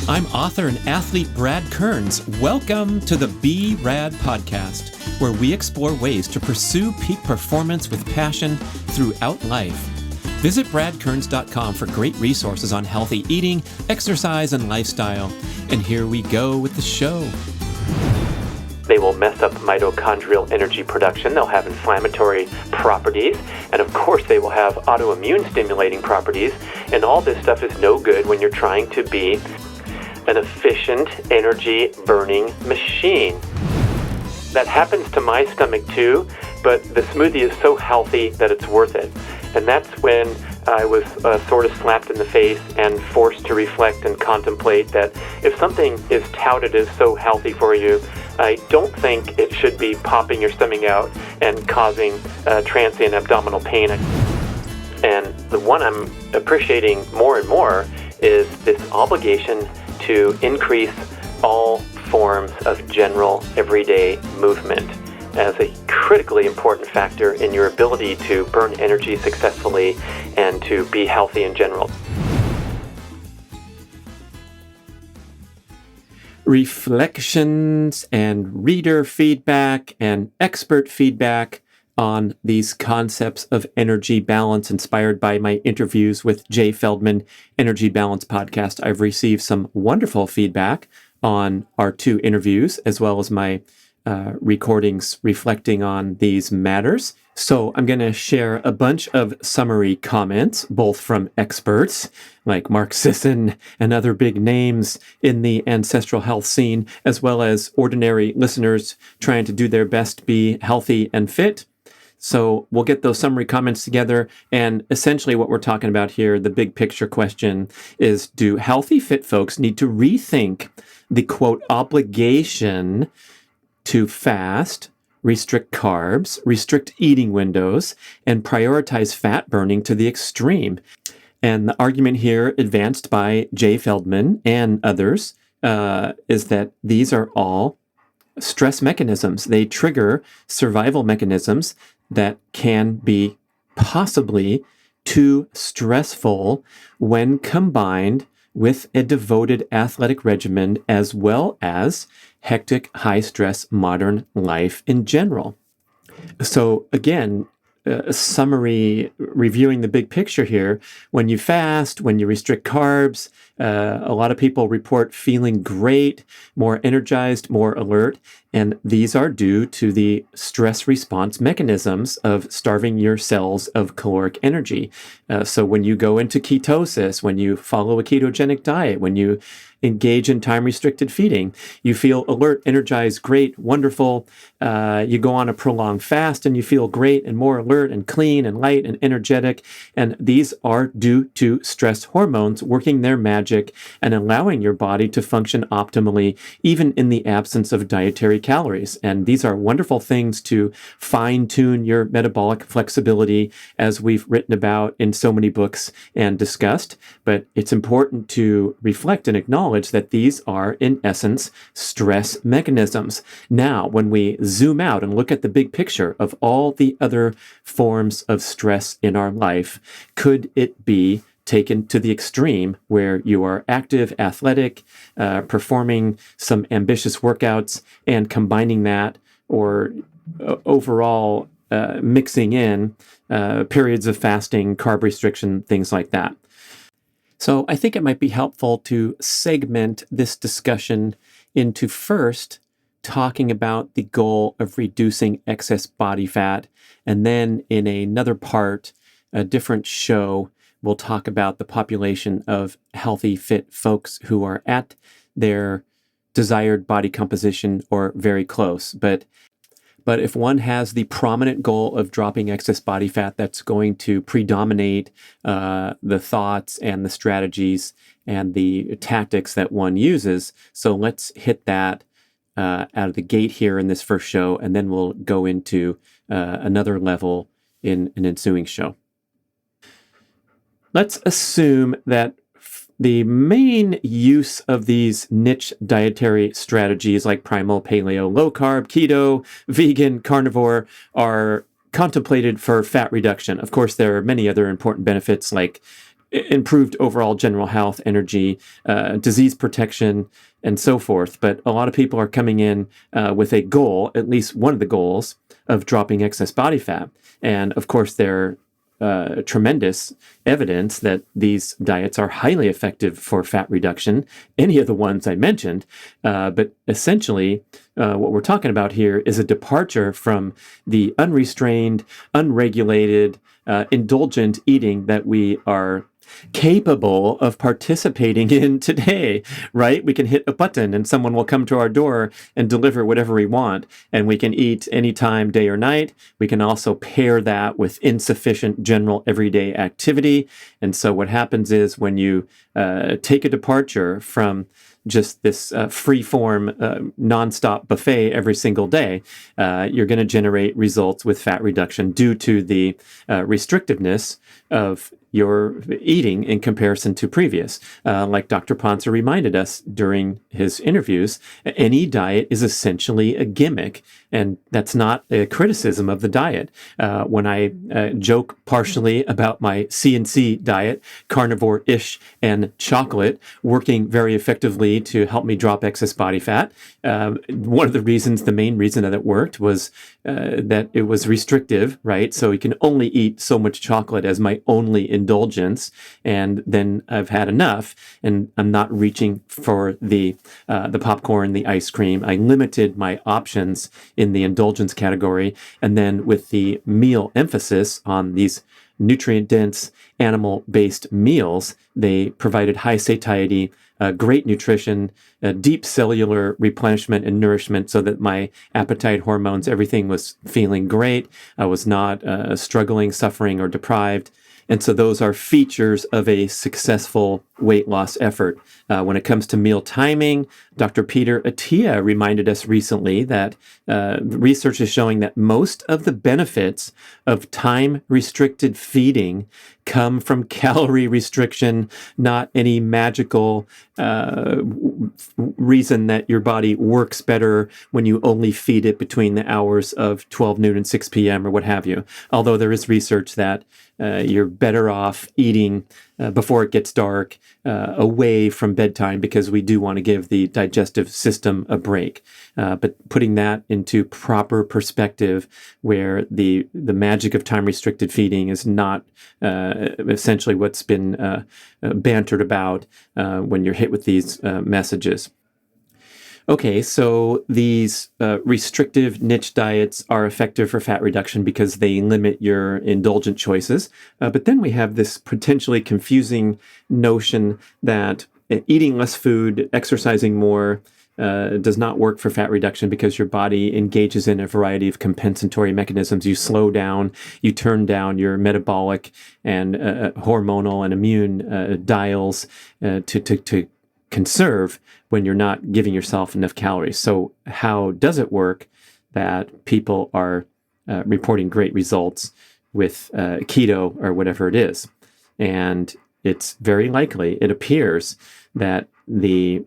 I'm author and athlete Brad Kearns. Welcome to the B.rad podcast, where we explore ways to pursue peak performance with passion throughout life. Visit bradkearns.com for great resources on healthy eating, exercise, and lifestyle. And here we go with the show. They will mess up mitochondrial energy production. They'll have inflammatory properties. And of course, they will have autoimmune stimulating properties. And all this stuff is no good when you're trying to be an efficient energy burning machine. That happens to my stomach too, but the smoothie is so healthy that it's worth it. And that's when I was sort of slapped in the face and forced to reflect and contemplate that if something is touted as so healthy for you, I don't think it should be popping your stomach out and causing transient abdominal pain. And the one I'm appreciating more and more is this obligation to increase all forms of general everyday movement as a critically important factor in your ability to burn energy successfully and to be healthy in general. Reflections and reader feedback and expert feedback on these concepts of energy balance inspired by my interviews with Jay Feldman, Energy Balance Podcast. I've received some wonderful feedback on our two interviews, as well as my recordings reflecting on these matters. So I'm going to share a bunch of summary comments, both from experts like Mark Sisson and other big names in the ancestral health scene, as well as ordinary listeners trying to do their best to be healthy and fit. So we'll get those summary comments together. And essentially what we're talking about here, the big picture question is, do healthy, fit folks need to rethink the, quote, obligation to fast, restrict carbs, restrict eating windows, and prioritize fat burning to the extreme? And the argument here advanced by Jay Feldman and others is that these are all stress mechanisms. They trigger survival mechanisms that can be possibly too stressful when combined with a devoted athletic regimen, as well as hectic, high-stress modern life in general. So again, a summary reviewing the big picture here. When you fast, when you restrict carbs, a lot of people report feeling great, more energized, more alert, and these are due to the stress response mechanisms of starving your cells of caloric energy. So when you go into ketosis, when you follow a ketogenic diet, when you engage in time-restricted feeding, you feel alert, energized, great, wonderful. You go on a prolonged fast and you feel great and more alert and clean and light and energetic. And these are due to stress hormones working their magic and allowing your body to function optimally, even in the absence of dietary calories. And these are wonderful things to fine-tune your metabolic flexibility, as we've written about in so many books and discussed. But it's important to reflect and acknowledge that these are, in essence, stress mechanisms. Now, when we zoom out and look at the big picture of all the other forms of stress in our life, could it be taken to the extreme where you are active, athletic, performing some ambitious workouts, and combining that, or overall mixing in periods of fasting, carb restriction, things like that? So I think it might be helpful to segment this discussion into first talking about the goal of reducing excess body fat, and then in another part, a different show, we'll talk about the population of healthy, fit folks who are at their desired body composition or very close. But if one has the prominent goal of dropping excess body fat, that's going to predominate the thoughts and the strategies and the tactics that one uses. So let's hit that out of the gate here in this first show, and then we'll go into another level in an ensuing show. Let's assume that the main use of these niche dietary strategies like primal, paleo, low carb, keto, vegan, carnivore are contemplated for fat reduction. Of course, there are many other important benefits like improved overall general health, energy, disease protection, and so forth. But a lot of people are coming in with a goal, at least one of the goals, of dropping excess body fat. And of course, there tremendous evidence that these diets are highly effective for fat reduction, any of the ones I mentioned. But essentially, what we're talking about here is a departure from the unrestrained, unregulated, indulgent eating that we are capable of participating in today, right? We can hit a button and someone will come to our door and deliver whatever we want. And we can eat anytime, day or night. We can also pair that with insufficient general everyday activity. And so what happens is when you take a departure from just this free-form, nonstop buffet every single day, you're going to generate results with fat reduction due to the restrictiveness of your eating in comparison to previous. Like Dr. Pontzer reminded us during his interviews, any diet is essentially a gimmick, and that's not a criticism of the diet. When I joke partially about my CNC diet, carnivore-ish and chocolate, working very effectively to help me drop excess body fat, one of the reasons, the main reason that it worked was that it was restrictive, right? So you can only eat so much chocolate as my only indulgence, and then I've had enough, and I'm not reaching for the popcorn, the ice cream. I limited my options in the indulgence category, and then with the meal emphasis on these nutrient-dense, animal-based meals, they provided high satiety, great nutrition, deep cellular replenishment and nourishment, so that my appetite hormones, everything was feeling great. I was not struggling, suffering, or deprived. And so those are features of a successful weight loss effort. When it comes to meal timing, Dr. Peter Attia reminded us recently that research is showing that most of the benefits of time-restricted feeding come from calorie restriction, not any magical reason that your body works better when you only feed it between the hours of 12 noon and 6 p.m. or what have you. Although there is research that you're better off eating before it gets dark, away from bedtime, because we do want to give the digestive system a break. But putting that into proper perspective, where the magic of time-restricted feeding is not essentially what's been bantered about when you're hit with these messages. Okay, so these restrictive niche diets are effective for fat reduction because they limit your indulgent choices. But then we have this potentially confusing notion that eating less food, exercising more, does not work for fat reduction because your body engages in a variety of compensatory mechanisms. You slow down, you turn down your metabolic and hormonal and immune dials to conserve when you're not giving yourself enough calories. So how does it work that people are reporting great results with keto or whatever it is? And it's very likely, it appears, that the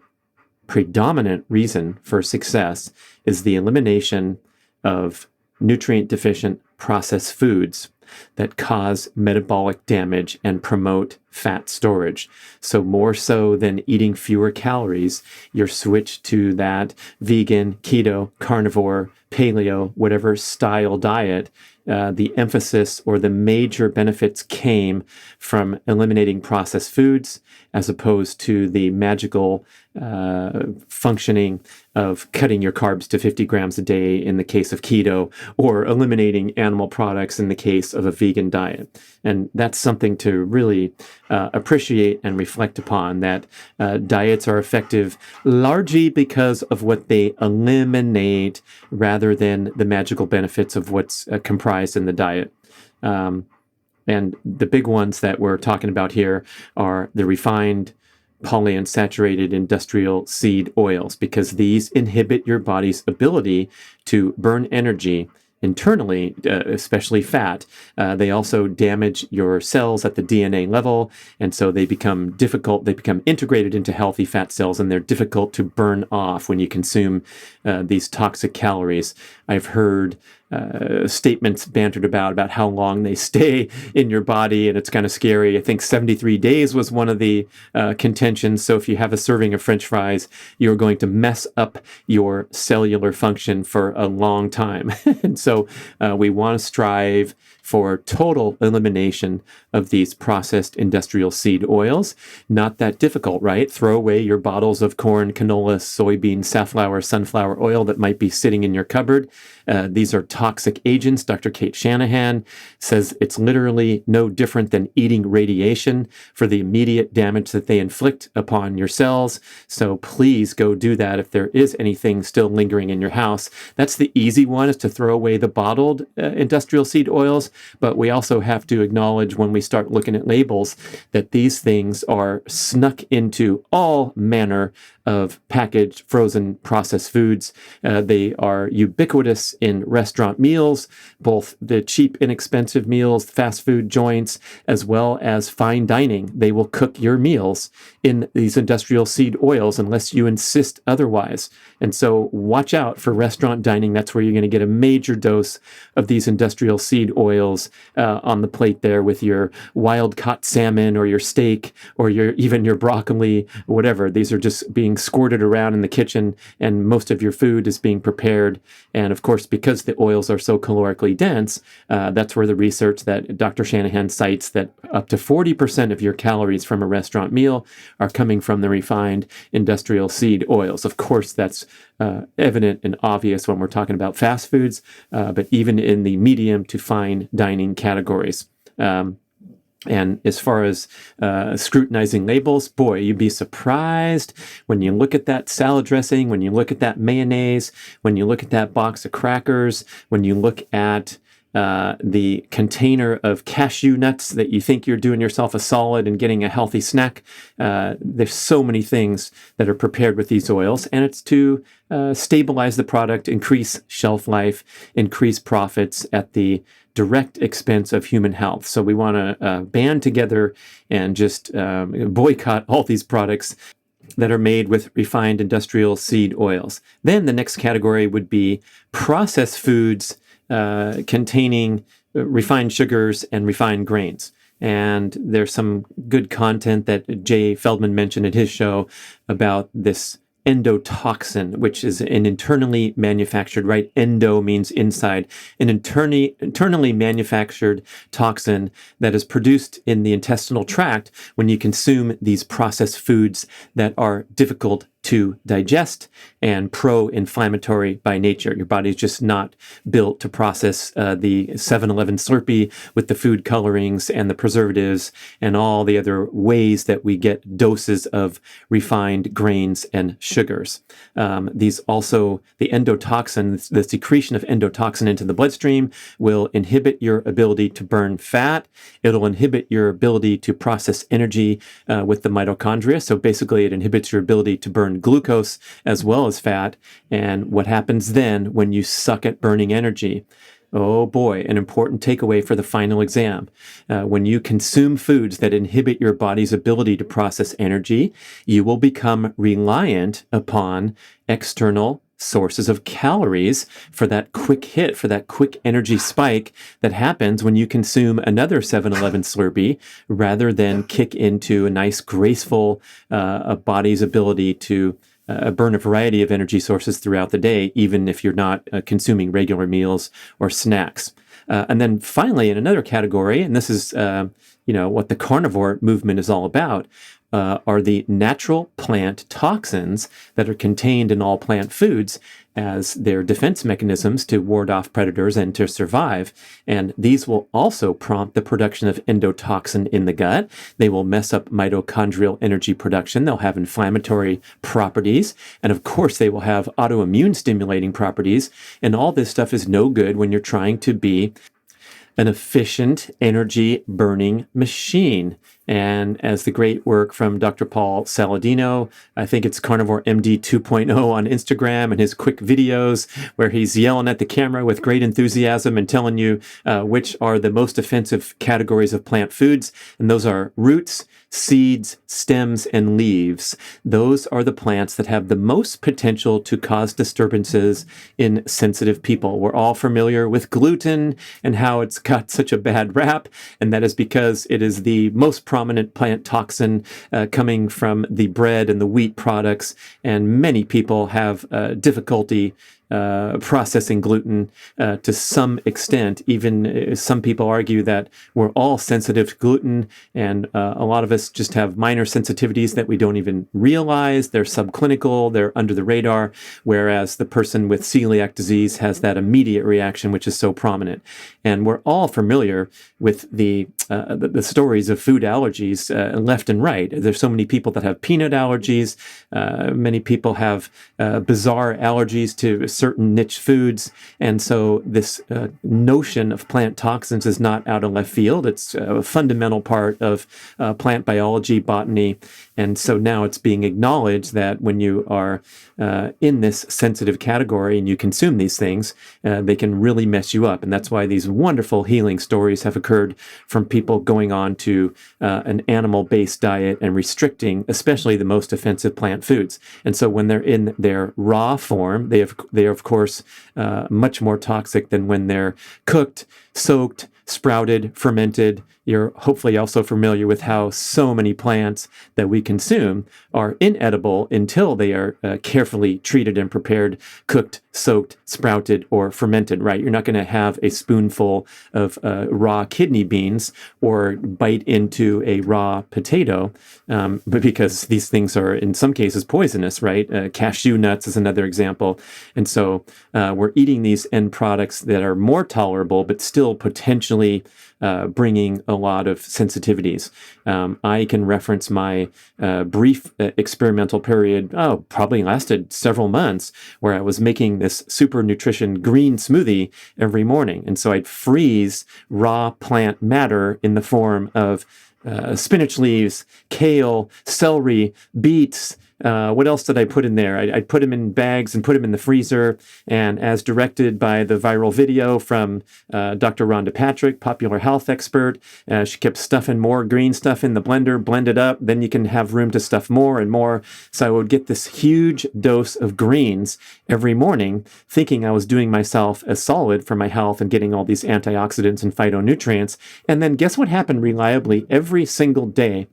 predominant reason for success is the elimination of nutrient-deficient processed foods that cause metabolic damage and promote fat storage. So more so than eating fewer calories, you're switched to that vegan, keto, carnivore, paleo, whatever style diet. The emphasis or the major benefits came from eliminating processed foods, as opposed to the magical functioning of cutting your carbs to 50 grams a day in the case of keto, or eliminating animal products in the case of a vegan diet. And that's something to really appreciate and reflect upon, that diets are effective largely because of what they eliminate rather than the magical benefits of what's comprised in the diet. And the big ones that we're talking about here are the refined polyunsaturated industrial seed oils, because these inhibit your body's ability to burn energy internally, especially fat. They also damage your cells at the DNA level, and so they become difficult. They become integrated into healthy fat cells, and they're difficult to burn off when you consume these toxic calories. I've heard statements bantered about how long they stay in your body, and it's kind of scary. I think 73 days was one of the contentions. So if you have a serving of French fries, you're going to mess up your cellular function for a long time. And so we want to strive for total elimination of these processed industrial seed oils. Not that difficult, right? Throw away your bottles of corn, canola, soybean, safflower, sunflower oil that might be sitting in your cupboard. These are toxic agents. Dr. Kate Shanahan says it's literally no different than eating radiation for the immediate damage that they inflict upon your cells. So please go do that if there is anything still lingering in your house. That's the easy one, is to throw away the bottled industrial seed oils. But we also have to acknowledge when we start looking at labels that these things are snuck into all manner of packaged, frozen, processed foods. They are ubiquitous in restaurant meals, both the cheap, inexpensive meals, fast food joints, as well as fine dining. They will cook your meals in these industrial seed oils unless you insist otherwise. And so watch out for restaurant dining. That's where you're going to get a major dose of these industrial seed oils on the plate there with your wild-caught salmon or your steak or even your broccoli, whatever. These are just being squirted around in the kitchen, and most of your food is being prepared. And of course, because the oils are so calorically dense, that's where the research that Dr. Shanahan cites that up to 40% of your calories from a restaurant meal are coming from the refined industrial seed oils. Of course, that's evident and obvious when we're talking about fast foods, but even in the medium to fine dining categories. And as far as scrutinizing labels, boy, you'd be surprised when you look at that salad dressing, when you look at that mayonnaise, when you look at that box of crackers, when you look at the container of cashew nuts that you think you're doing yourself a solid and getting a healthy snack. There's so many things that are prepared with these oils, and it's to stabilize the product, increase shelf life, increase profits at the direct expense of human health. So we want to band together and just boycott all these products that are made with refined industrial seed oils. Then the next category would be processed foods containing refined sugars and refined grains. And there's some good content that Jay Feldman mentioned at his show about this endotoxin, which is an internally manufactured, right? Endo means inside, an internally manufactured toxin that is produced in the intestinal tract when you consume these processed foods that are difficult to digest and pro-inflammatory by nature. Your body's just not built to process the 7-Eleven Slurpee with the food colorings and the preservatives and all the other ways that we get doses of refined grains and sugars. These also, the endotoxin, the secretion of endotoxin into the bloodstream will inhibit your ability to burn fat. It'll inhibit your ability to process energy with the mitochondria. So basically it inhibits your ability to burn glucose as well as fat. And what happens then when you suck at burning energy? Oh boy, an important takeaway for the final exam. When you consume foods that inhibit your body's ability to process energy, you will become reliant upon external sources of calories for that quick hit, for that quick energy spike that happens when you consume another 7-Eleven Slurpee rather than kick into a nice, graceful body's ability to burn a variety of energy sources throughout the day, even if you're not consuming regular meals or snacks. And then finally, in another category, and this is what the carnivore movement is all about, are the natural plant toxins that are contained in all plant foods as their defense mechanisms to ward off predators and to survive. And these will also prompt the production of endotoxin in the gut. They will mess up mitochondrial energy production. They'll have inflammatory properties. And of course, they will have autoimmune stimulating properties. And all this stuff is no good when you're trying to be an efficient energy burning machine. And as the great work from Dr. Paul Saladino, I think it's Carnivore MD 2.0 on Instagram, and his quick videos where he's yelling at the camera with great enthusiasm and telling you which are the most offensive categories of plant foods. And those are roots, seeds, stems, and leaves. Those are the plants that have the most potential to cause disturbances in sensitive people. We're all familiar with gluten and how it's got such a bad rap, and that is because it is the most prominent plant toxin coming from the bread and the wheat products, and many people have difficulty processing gluten to some extent. Even some people argue that we're all sensitive to gluten, and a lot of us just have minor sensitivities that we don't even realize. They're subclinical, they're under the radar, whereas the person with celiac disease has that immediate reaction, which is so prominent. And we're all familiar with the stories of food allergies left and right. There's so many people that have peanut allergies. Many people have bizarre allergies to certain niche foods. And so this notion of plant toxins is not out of left field. It's a fundamental part of plant biology, botany. And so now it's being acknowledged that when you are in this sensitive category and you consume these things, they can really mess you up. And that's why these wonderful healing stories have occurred from people going on to an animal-based diet and restricting especially the most offensive plant foods. And so when they're in their raw form, they are, of course, much more toxic than when they're cooked, soaked, sprouted, fermented. You're hopefully also familiar with how so many plants that we consume are inedible until they are carefully treated and prepared, cooked, soaked, sprouted, or fermented, right? You're not going to have a spoonful of raw kidney beans or bite into a raw potato, but because these things are in some cases poisonous, right? Cashew nuts is another example. And so we're eating these end products that are more tolerable, but still potentially bringing a lot of sensitivities. I can reference my brief experimental period, probably lasted several months, where I was making this super nutrition green smoothie every morning. And so I'd freeze raw plant matter in the form of spinach leaves, kale, celery, beets. What else did I put in there? I'd put them in bags and put them in the freezer. And as directed by the viral video from Dr. Rhonda Patrick, popular health expert, she kept stuffing more green stuff in the blender, blend it up. Then you can have room to stuff more and more. So I would get this huge dose of greens every morning, thinking I was doing myself a solid for my health and getting all these antioxidants and phytonutrients. And then guess what happened reliably every single day?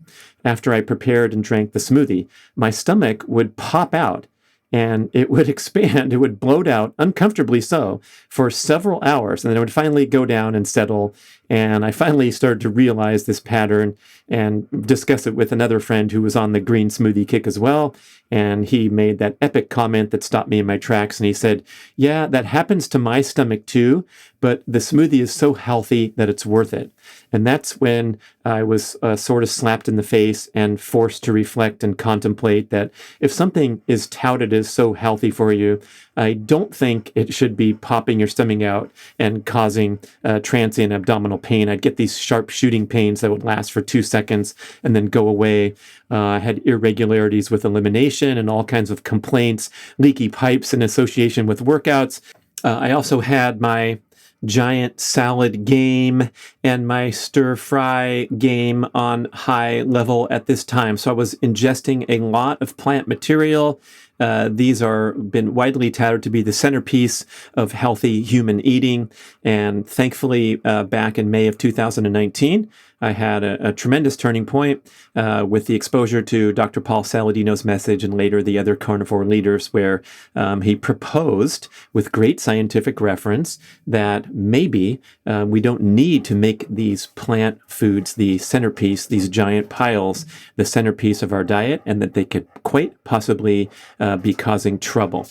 After I prepared and drank the smoothie, my stomach would pop out and it would expand. It would bloat out, uncomfortably so, for several hours. And then it would finally go down and settle. And I finally started to realize this pattern and discuss it with another friend who was on the green smoothie kick as well. And he made that epic comment that stopped me in my tracks. And he said, yeah, that happens to my stomach too, but the smoothie is so healthy that it's worth it. And that's when I was sort of slapped in the face and forced to reflect and contemplate that if something is touted as so healthy for you, I don't think it should be popping your stomach out and causing transient abdominal pain. I'd get these sharp shooting pains that would last for 2 seconds and then go away. I had irregularities with elimination and all kinds of complaints, leaky pipes in association with workouts. I also had my giant salad game and my stir fry game on high level at this time. So I was ingesting a lot of plant material. These are been widely touted to be the centerpiece of healthy human eating. And thankfully, back in May of 2019, I had a tremendous turning point with the exposure to Dr. Paul Saladino's message and later the other carnivore leaders, where he proposed with great scientific reference that maybe we don't need to make these plant foods the centerpiece, these giant piles, the centerpiece of our diet, and that they could quite possibly be causing trouble.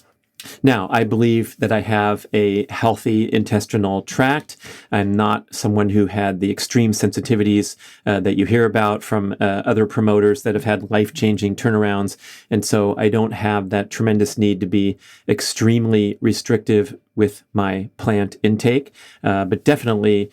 Now, I believe that I have a healthy intestinal tract. I'm not someone who had the extreme sensitivities that you hear about from other promoters that have had life-changing turnarounds. And so I don't have that tremendous need to be extremely restrictive with my plant intake, but definitely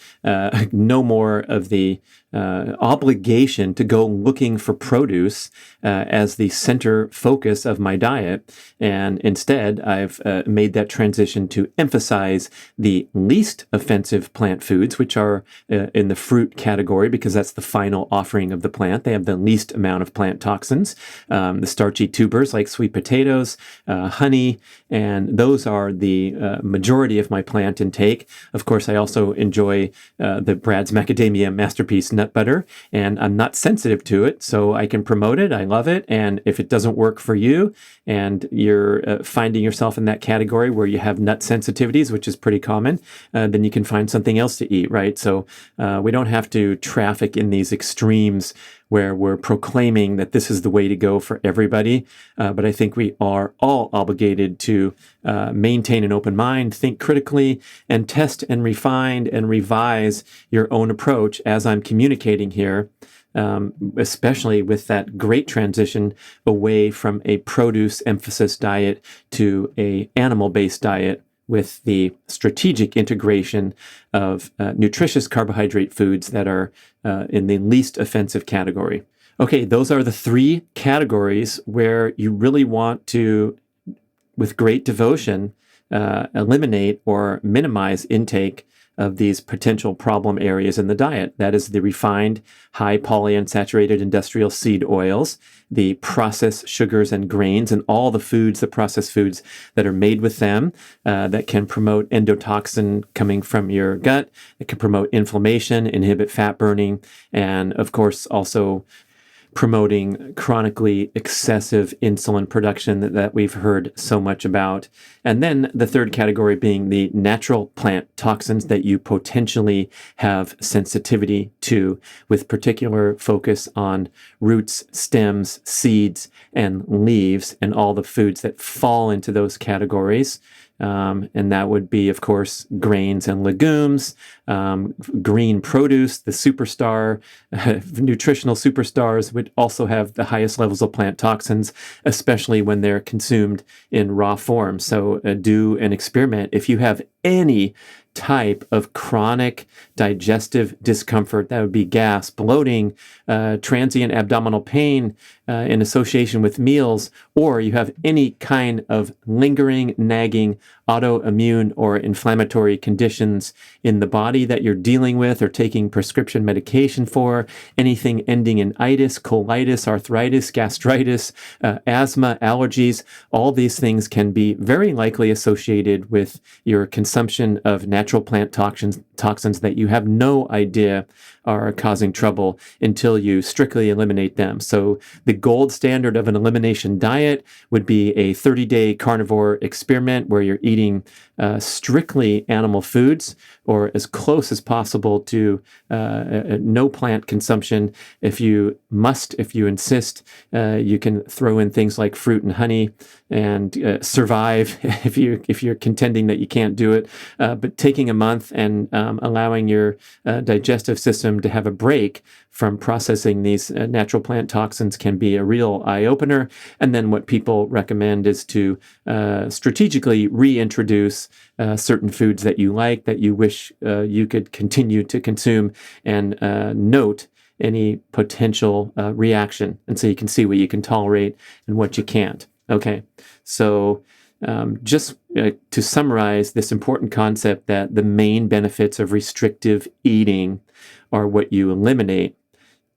no more of the obligation to go looking for produce as the center focus of my diet. And instead, I've made that transition to emphasize the least offensive plant foods, which are in the fruit category, because that's the final offering of the plant. They have the least amount of plant toxins. The starchy tubers like sweet potatoes, honey, and those are the majority of my plant intake. Of course, I also enjoy the B.rad's macadamia masterpiece nut butter, and I'm not sensitive to it, so I can promote it. I love it. And if it doesn't work for you and you're finding yourself in that category where you have nut sensitivities, which is pretty common, then you can find something else to eat, right? So we don't have to traffic in these extremes where we're proclaiming that this is the way to go for everybody. But I think we are all obligated to maintain an open mind, think critically, and test and refine and revise your own approach as I'm communicating here, especially with that great transition away from a produce emphasis diet to a animal-based diet, with the strategic integration of nutritious carbohydrate foods that are in the least offensive category. Okay, those are the three categories where you really want to, with great devotion, eliminate or minimize intake of these potential problem areas in the diet. That is the refined, high polyunsaturated industrial seed oils, the processed sugars and grains, and all the foods, the processed foods that are made with them, that can promote endotoxin coming from your gut, that can promote inflammation, inhibit fat burning, and of course also promoting chronically excessive insulin production that we've heard so much about. And then the third category being the natural plant toxins that you potentially have sensitivity to, with particular focus on roots, stems, seeds, and leaves, and all the foods that fall into those categories. And that would be, of course, grains and legumes, green produce, the superstar, nutritional superstars would also have the highest levels of plant toxins, especially when they're consumed in raw form. So do an experiment. If you have any type of chronic digestive discomfort, that would be gas, bloating, transient abdominal pain in association with meals, or you have any kind of lingering, nagging, autoimmune or inflammatory conditions in the body that you're dealing with or taking prescription medication for, anything ending in itis, colitis, arthritis, gastritis, asthma, allergies, all these things can be very likely associated with your consumption of natural plant toxins that you have no idea are causing trouble until you strictly eliminate them. So the gold standard of an elimination diet would be a 30-day carnivore experiment where you're eating strictly animal foods, or as close as possible to no plant consumption. If you insist, you can throw in things like fruit and honey and survive if you're contending that you can't do it. But taking a month and allowing your digestive system to have a break from processing these natural plant toxins can be a real eye-opener. And then what people recommend is to strategically reintroduce certain foods that you like, that you wish you could continue to consume, and note any potential reaction. And so you can see what you can tolerate and what you can't. Okay, so just to summarize this important concept that the main benefits of restrictive eating are what you eliminate,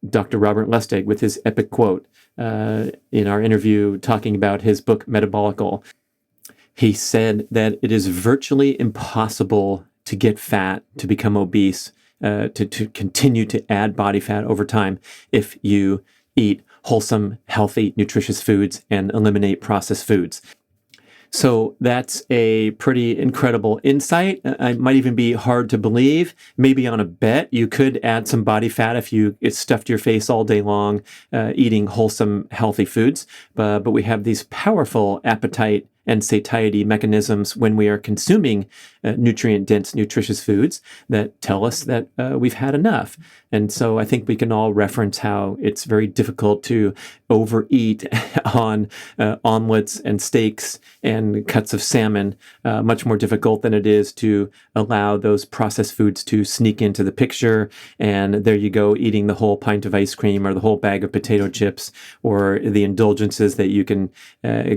Dr. Robert Lustig, with his epic quote in our interview talking about his book Metabolical, he said that it is virtually impossible to get fat, to become obese, to continue to add body fat over time if you eat wholesome, healthy, nutritious foods and eliminate processed foods. So that's a pretty incredible insight. It might even be hard to believe. Maybe on a bet, you could add some body fat if you stuffed your face all day long eating wholesome, healthy foods. But we have these powerful appetite and satiety mechanisms when we are consuming nutrient-dense, nutritious foods that tell us that we've had enough. And so I think we can all reference how it's very difficult to overeat on omelets and steaks and cuts of salmon, much more difficult than it is to allow those processed foods to sneak into the picture. And there you go, eating the whole pint of ice cream or the whole bag of potato chips, or the indulgences that you can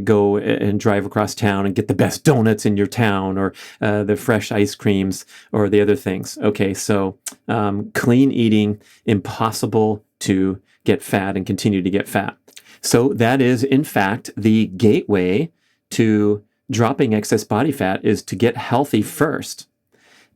go and drive across town and get the best donuts in your town, or the fresh ice creams, or the other things. Okay, so clean eating, impossible to get fat and continue to get fat. So that is, in fact, the gateway to dropping excess body fat, is to get healthy first.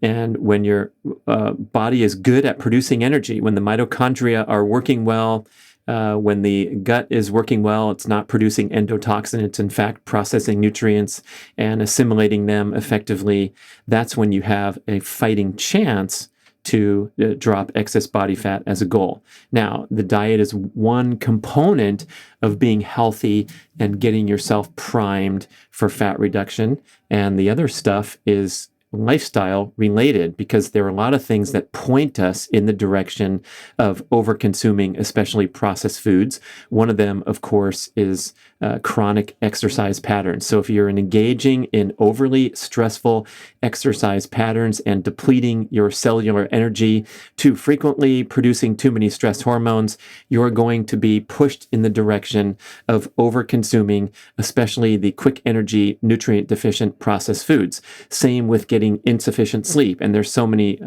And when your body is good at producing energy, when the mitochondria are working well, when the gut is working well, it's not producing endotoxin, it's in fact processing nutrients and assimilating them effectively, that's when you have a fighting chance to drop excess body fat as a goal. Now, the diet is one component of being healthy and getting yourself primed for fat reduction, and the other stuff is lifestyle related, because there are a lot of things that point us in the direction of over-consuming, especially processed foods. One of them, of course, is chronic exercise patterns. So if you're engaging in overly stressful exercise patterns and depleting your cellular energy too frequently, producing too many stress hormones, you're going to be pushed in the direction of over-consuming, especially the quick energy, nutrient deficient processed foods. Same with getting insufficient sleep. And there's so many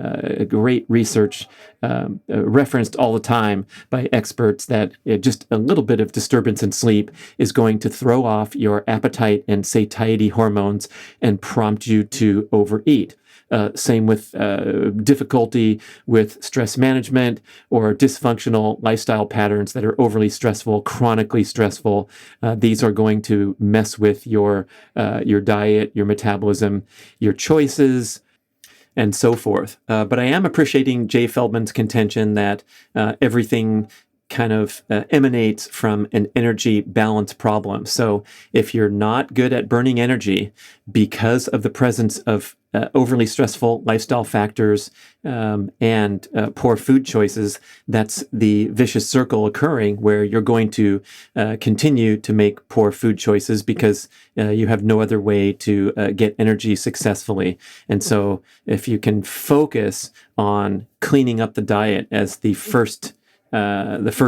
great research referenced all the time by experts that just a little bit of disturbance in sleep is going to throw off your appetite and satiety hormones and prompt you to overeat. Same with difficulty with stress management or dysfunctional lifestyle patterns that are overly stressful, chronically stressful. These are going to mess with your diet, your metabolism, your choices, and so forth. But I am appreciating Jay Feldman's contention that everything kind of emanates from an energy balance problem. So if you're not good at burning energy because of the presence of overly stressful lifestyle factors and poor food choices, that's the vicious circle occurring where you're going to continue to make poor food choices because you have no other way to get energy successfully. And so if you can focus on cleaning up the diet as the first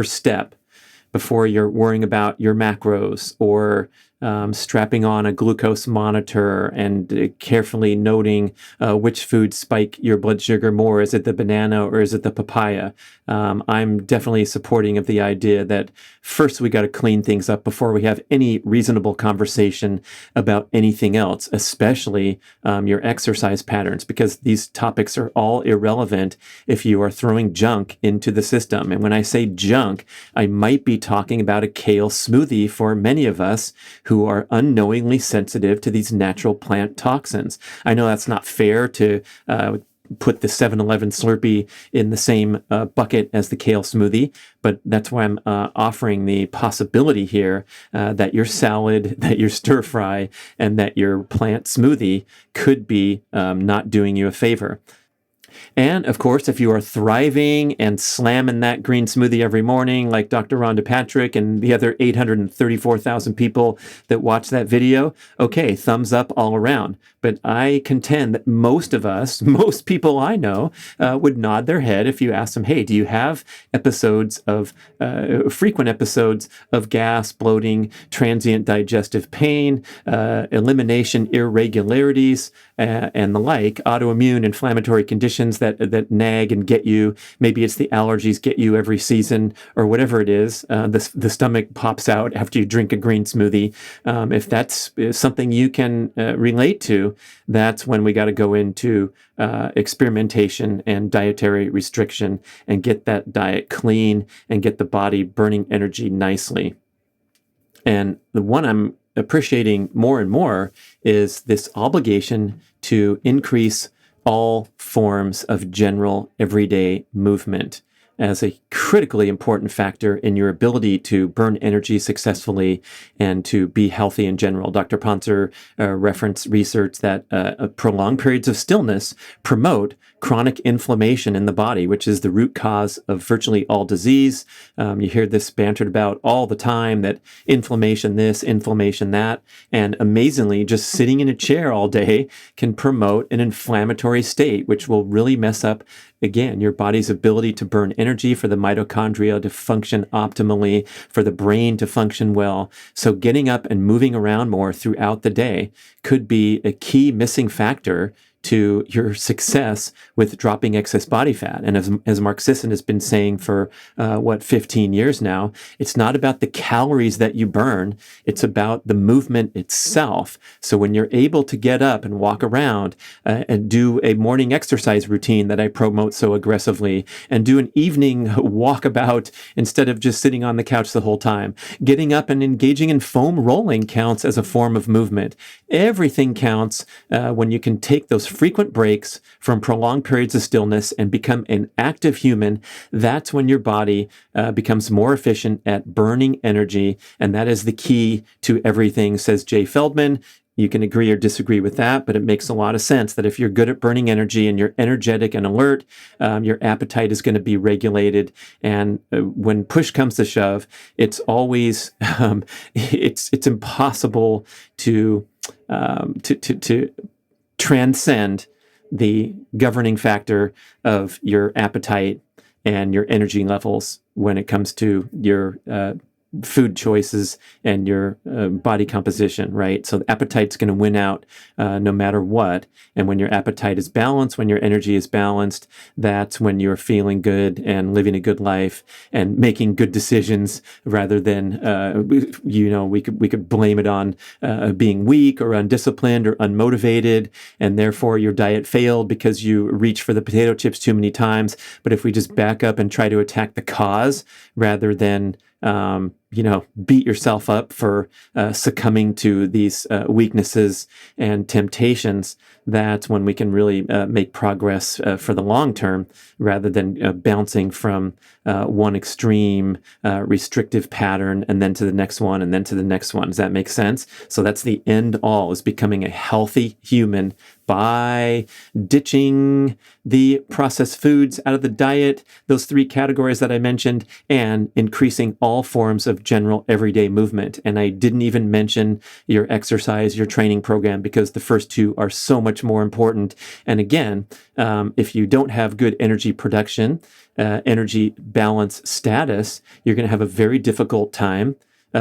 step before you're worrying about your macros or strapping on a glucose monitor and carefully noting which foods spike your blood sugar more. Is it the banana or is it the papaya? I'm definitely supporting of the idea that first we got to clean things up before we have any reasonable conversation about anything else, especially your exercise patterns, because these topics are all irrelevant if you are throwing junk into the system. And when I say junk, I might be talking about a kale smoothie for many of us who are unknowingly sensitive to these natural plant toxins. I know that's not fair to put the 7-Eleven Slurpee in the same bucket as the kale smoothie, but that's why I'm offering the possibility here that your salad, that your stir fry, and that your plant smoothie could be not doing you a favor. And of course, if you are thriving and slamming that green smoothie every morning, like Dr. Rhonda Patrick and the other 834,000 people that watch that video, okay, thumbs up all around. But I contend that most of us, most people I know, would nod their head if you ask them, hey, do you have frequent episodes of gas, bloating, transient digestive pain, elimination irregularities, and the like, autoimmune inflammatory conditions that nag and get you? Maybe it's the allergies get you every season or whatever it is. The stomach pops out after you drink a green smoothie. If that's something you can relate to, that's when we got to go into experimentation and dietary restriction and get that diet clean and get the body burning energy nicely. And the one I'm appreciating more and more is this obligation to increase all forms of general everyday movement. as a critically important factor in your ability to burn energy successfully and to be healthy in general. Dr. Pontzer referenced research that prolonged periods of stillness promote chronic inflammation in the body, which is the root cause of virtually all disease. You hear this bantered about all the time, that inflammation this, inflammation that, and amazingly, just sitting in a chair all day can promote an inflammatory state, which will really mess up, again, your body's ability to burn energy, for the mitochondria to function optimally, for the brain to function well. So getting up and moving around more throughout the day could be a key missing factor to your success with dropping excess body fat. And as Mark Sisson has been saying for 15 years now, it's not about the calories that you burn, it's about the movement itself. So when you're able to get up and walk around and do a morning exercise routine that I promote so aggressively, and do an evening walkabout instead of just sitting on the couch the whole time, getting up and engaging in foam rolling counts as a form of movement. Everything counts when you can take those frequent breaks from prolonged periods of stillness and become an active human. That's when your body becomes more efficient at burning energy. And that is the key to everything, says Jay Feldman. You can agree or disagree with that, but it makes a lot of sense that if you're good at burning energy and you're energetic and alert, your appetite is going to be regulated. And when push comes to shove, it's always it's impossible to transcend the governing factor of your appetite and your energy levels when it comes to your food choices and your body composition, right? So the appetite's going to win out no matter what. And when your appetite is balanced, when your energy is balanced, that's when you're feeling good and living a good life and making good decisions, rather than, we could blame it on being weak or undisciplined or unmotivated, and therefore your diet failed because you reached for the potato chips too many times. But if we just back up and try to attack the cause rather than beat yourself up for succumbing to these weaknesses and temptations, that's when we can really make progress for the long term, rather than bouncing from one extreme restrictive pattern and then to the next one and then to the next one. Does that make sense? So that's the end all, is becoming a healthy human by ditching the processed foods out of the diet, those three categories that I mentioned, and increasing all forms of general everyday movement. And I didn't even mention your exercise, your training program, because the first two are so much more important. And again, if you don't have good energy production, energy balance status, you're going to have a very difficult time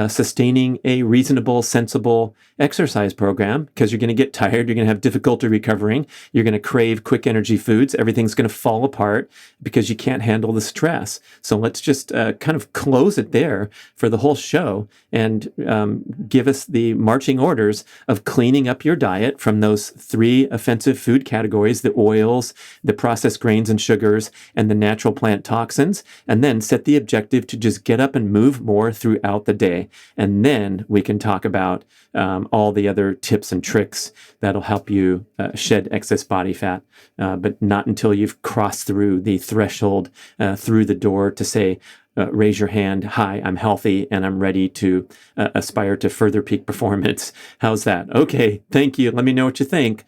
sustaining a reasonable, sensible exercise program, because you're going to get tired, you're going to have difficulty recovering, you're going to crave quick energy foods, everything's going to fall apart because you can't handle the stress. So let's just kind of close it there for the whole show and give us the marching orders of cleaning up your diet from those three offensive food categories: the oils, the processed grains and sugars, and the natural plant toxins, and then set the objective to just get up and move more throughout the day. And then we can talk about all the other tips and tricks that'll help you shed excess body fat, but not until you've crossed through the threshold, through the door to say, raise your hand, hi, I'm healthy and I'm ready to aspire to further peak performance. How's that? Okay, thank you. Let me know what you think.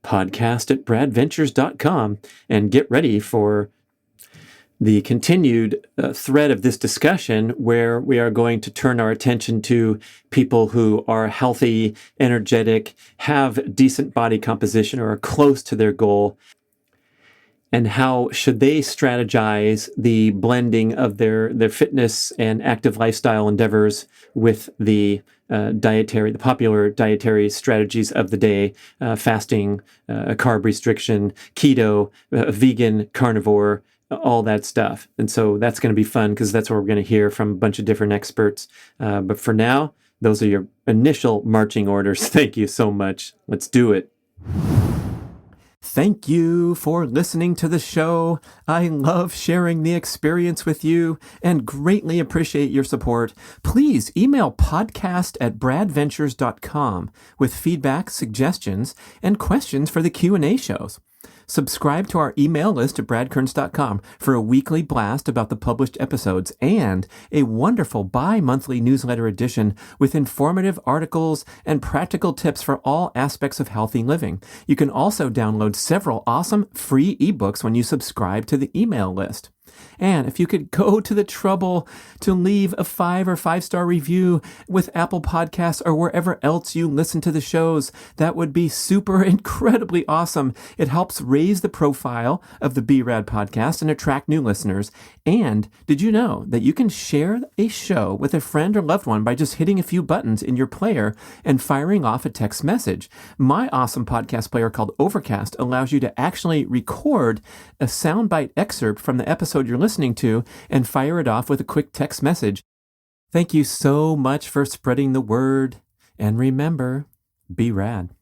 podcast@bradventures.com, and get ready for the continued thread of this discussion, where we are going to turn our attention to people who are healthy, energetic, have decent body composition, or are close to their goal, and how should they strategize the blending of their fitness and active lifestyle endeavors with the popular dietary strategies of the day: fasting, carb restriction, keto, vegan, carnivore, all that stuff. And so that's going to be fun, because that's where we're going to hear from a bunch of different experts. But for now, those are your initial marching orders. Thank you so much. Let's do it. Thank you for listening to the show. I love sharing the experience with you and greatly appreciate your support. Please email podcast@bradventures.com with feedback, suggestions, and questions for the Q&A shows. Subscribe to our email list at bradkearns.com for a weekly blast about the published episodes and a wonderful bi-monthly newsletter edition with informative articles and practical tips for all aspects of healthy living. You can also download several awesome free ebooks when you subscribe to the email list. And if you could go to the trouble to leave a 5 or 5-star review with Apple Podcasts or wherever else you listen to the shows, that would be super incredibly awesome. It helps raise the profile of the B.rad podcast and attract new listeners. And did you know that you can share a show with a friend or loved one by just hitting a few buttons in your player and firing off a text message? My awesome podcast player called Overcast allows you to actually record a soundbite excerpt from the episode you're listening to and fire it off with a quick text message. Thank you so much for spreading the word. And remember, be rad.